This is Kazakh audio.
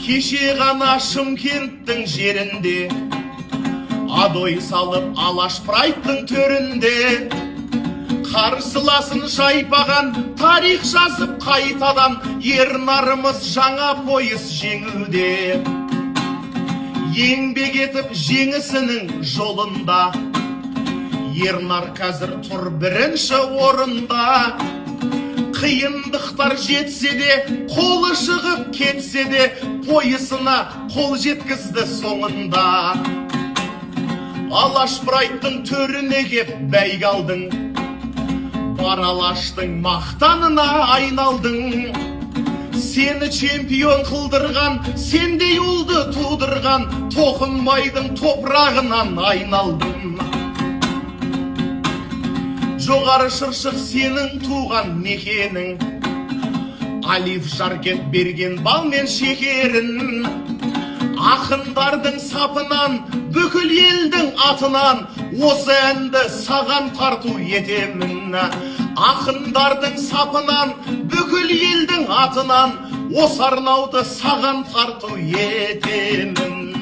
Кеше ғана Шымкенттің жерінде адой салып Алаш прайдтың төрінде қарсыласын жайпаған тарих жазып қайтадан ернарымыз жаңа пойыз жеңуде. Еңбек етіп жеңісінің жолында Ернар қазір тұр бірінші орында. Қиындықтар жетсе де, қолы шығып кетсе де, пойысына қол жеткізді соңында. Алаш прайдтың төріне кеп бәйге алдың, бар Алаштың мақтанына айналдың. Сені чемпион қылдырған, сендей ұлды тудырған Тоқымбайдың топырағынан айналдың. Жоғары Шыршық сенің туған мекенің, Алиф Жаркент берген бал мен шекерін. Ақындардың сапынан, бүкіл елдің атынан осы әнді саған тарту етемін. Ақындардың сапынан, бүкіл елдің атынан осы арнауды саған тарту етемін.